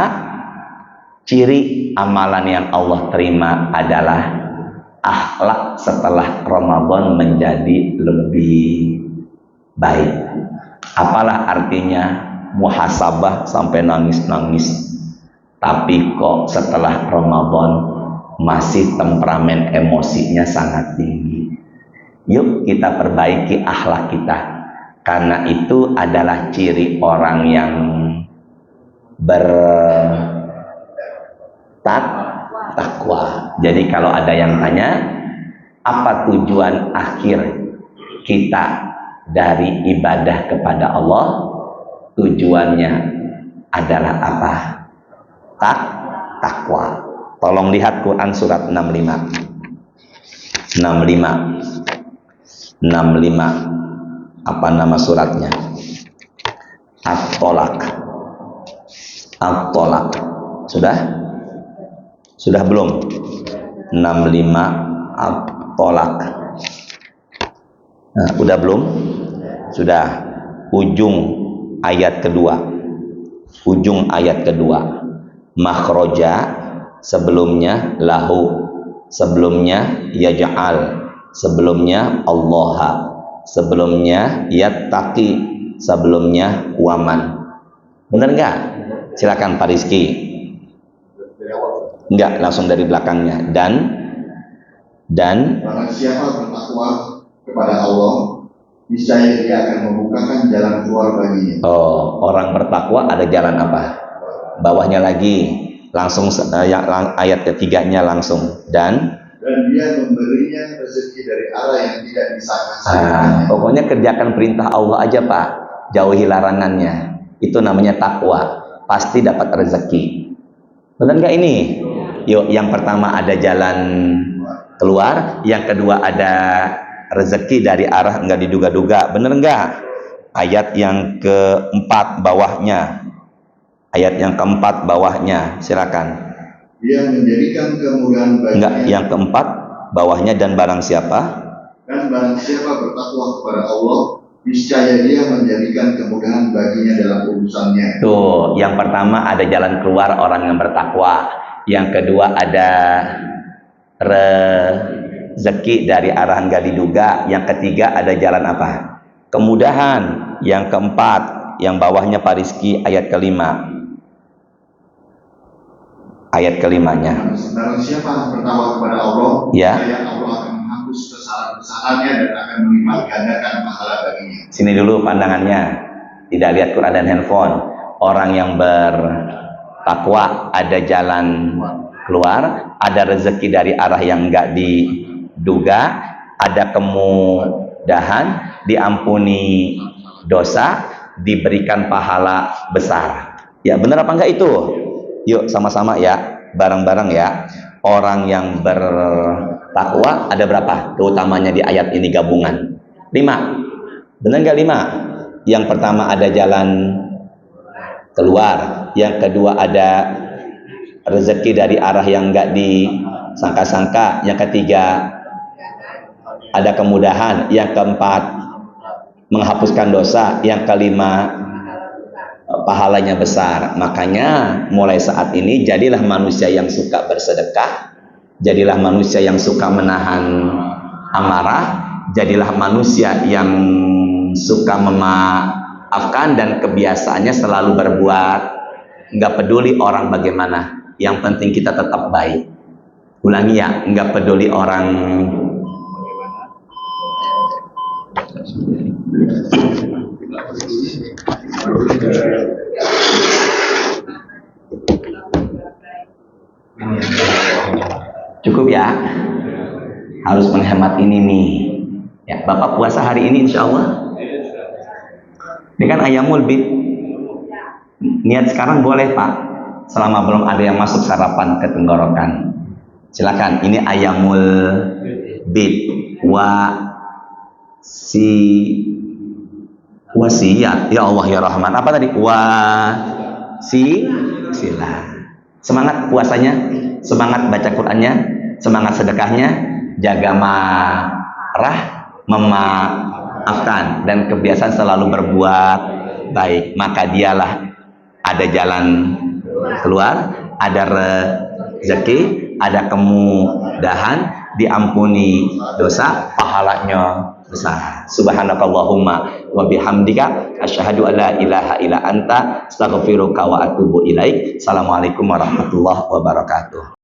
ciri amalan yang Allah terima adalah akhlak setelah Ramadan menjadi lebih baik. Apalah artinya muhasabah sampai nangis-nangis, tapi kok setelah Ramadan masih temperamen emosinya sangat tinggi. Yuk kita perbaiki akhlak kita, karena itu adalah ciri orang yang bertakwa. Jadi kalau ada yang tanya, apa tujuan akhir kita dari ibadah kepada Allah? Tujuannya adalah apa? Takwa. Tolong lihat Quran surat 65. 65. Apa nama suratnya? At-Tolak. At-Tolak. Sudah belum? 65 At-Tolak. Nah, udah belum? Sudah. Ujung ayat kedua. Makhroja, sebelumnya lahu, sebelumnya yaj'al, sebelumnya allaha, sebelumnya yattaqi, sebelumnya waman. Benar nggak? Silakan Pak Rizky. Enggak, langsung dari belakangnya. Dan barang siapa bertakwa kepada Allah, niscaya dia akan membukakan jalan keluar baginya. Oh, orang bertakwa ada jalan apa? Bawahnya lagi, langsung ayat ketiganya langsung. Dan dia memberinya rezeki dari arah yang tidak disangka-sangkanya. Pokoknya kerjakan perintah Allah aja Pak, jauhi larangannya. Itu namanya takwa, pasti dapat rezeki. Benar nggak ini? Yuk, yang pertama ada jalan keluar, yang kedua ada rezeki dari arah nggak diduga-duga. Bener nggak? Ayat yang keempat bawahnya. Silakan. Dia menjadikan kemudahan baginya. Enggak, yang keempat bawahnya, dan barang siapa bertakwa kepada Allah, niscaya dia menjadikan kemudahan baginya dalam urusannya. Tuh, yang pertama ada jalan keluar orang yang bertakwa. Yang kedua ada rezeki dari arah nggak diduga. Yang ketiga ada jalan apa? Kemudahan. Yang keempat, yang bawahnya Pak Rizky, ayat kelimanya. Barang siapa bertakwa kepada Allah, ya, Allah akan menghapus kesalahan-kesalahannya dan akan melipat gandakan pahala baginya. Sini dulu pandangannya, tidak lihat Quran dan handphone. Orang yang bertakwa ada jalan keluar, ada rezeki dari arah yang enggak diduga, ada kemudahan, diampuni dosa, diberikan pahala besar. Ya, benar apa enggak itu? Yuk sama-sama ya, bareng-bareng ya. Orang yang bertakwa ada berapa keutamanya di ayat ini gabungan? 5. Benar nggak 5? Yang pertama ada jalan keluar, yang kedua ada rezeki dari arah yang nggak disangka-sangka, yang ketiga ada kemudahan, yang keempat menghapuskan dosa, yang kelima pahalanya besar. Makanya mulai saat ini jadilah manusia yang suka bersedekah, jadilah manusia yang suka menahan amarah, jadilah manusia yang suka memaafkan, dan kebiasaannya selalu berbuat, nggak peduli orang bagaimana, yang penting kita tetap baik. Ulangi ya, nggak peduli orang cukup ya, harus menghemat ini nih ya. Bapak puasa hari ini insya Allah ini kan ayamul bid, niat sekarang boleh Pak, selama belum ada yang masuk sarapan ke tenggorokan. Silakan, ini ayamul bid, wasiat ya Allah ya Rahman. Apa tadi? Sila. Semangat puasanya, semangat baca Qur'annya, semangat sedekahnya, jaga memaafkan dan kebiasaan selalu berbuat baik, maka dialah ada jalan keluar, ada rezeki, ada kemudahan, diampuni dosa, pahalanya besar. Subhanakallahumma wa bihamdika asyhadu an la ilaha illa anta astaghfiruka wa atubu ilaik. Assalamualaikum warahmatullahi wabarakatuh.